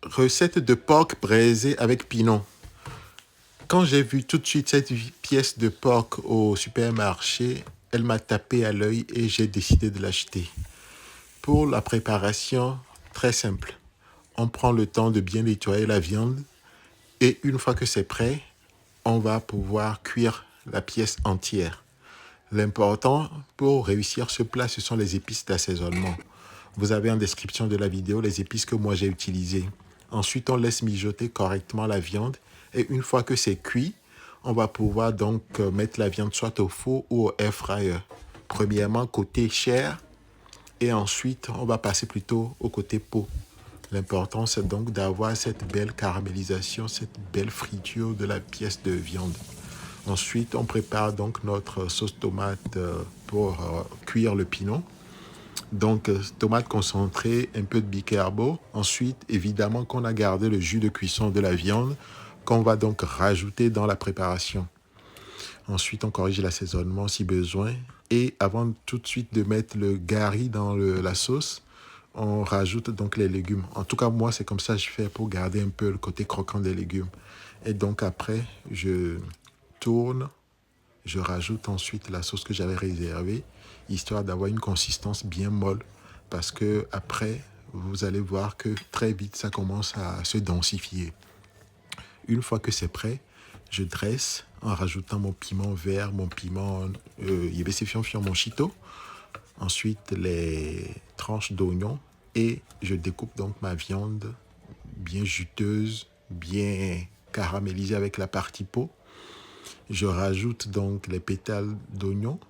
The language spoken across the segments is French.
Recette de porc braisé avec pinon. Quand j'ai vu tout de suite cette pièce de porc au supermarché, elle m'a tapé à l'œil et j'ai décidé de l'acheter. Pour la préparation, très simple. On prend le temps de bien nettoyer la viande et une fois que c'est prêt, on va pouvoir cuire la pièce entière. L'important pour réussir ce plat, ce sont les épices d'assaisonnement. Vous avez en description de la vidéo les épices que moi j'ai utilisées. Ensuite, on laisse mijoter correctement la viande et une fois que c'est cuit, on va pouvoir donc mettre la viande soit au four ou au air fryer. Premièrement, côté chair et ensuite, on va passer plutôt au côté peau. L'important, c'est donc d'avoir cette belle caramélisation, cette belle friture de la pièce de viande. Ensuite, on prépare donc notre sauce tomate pour cuire le pinon. Donc, tomate concentrée, un peu de bicarbo. Ensuite, évidemment, qu'on a gardé le jus de cuisson de la viande qu'on va donc rajouter dans la préparation. Ensuite, on corrige l'assaisonnement si besoin. Et avant tout de suite de mettre le gari dans la sauce, on rajoute donc les légumes. En tout cas, moi, c'est comme ça que je fais pour garder un peu le côté croquant des légumes. Et donc après, je tourne, je rajoute ensuite la sauce que j'avais réservée, histoire d'avoir une consistance bien molle. Parce que après, vous allez voir que très vite, ça commence à se densifier. Une fois que c'est prêt, je dresse en rajoutant mon piment vert, mon piment fion, mon chito. Ensuite, les tranches d'oignon et je découpe donc ma viande bien juteuse, bien caramélisée avec la partie peau. Je rajoute donc les pétales d'oignon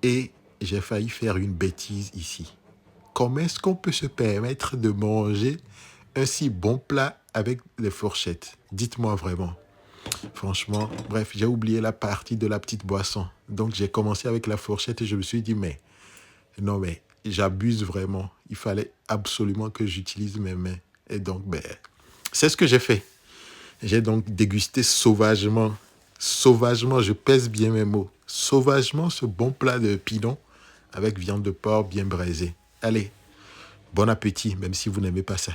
et j'ai failli faire une bêtise ici. Comment est-ce qu'on peut se permettre de manger un si bon plat avec les fourchettes? Dites-moi vraiment. Franchement, bref, j'ai oublié la partie de la petite boisson. Donc j'ai commencé avec la fourchette et je me suis dit, mais non, mais j'abuse vraiment. Il fallait absolument que j'utilise mes mains. Et donc, c'est ce que j'ai fait. J'ai donc dégusté sauvagement, je pèse bien mes mots, sauvagement ce bon plat de pinon avec viande de porc bien braisée. Allez, bon appétit, même si vous n'aimez pas ça.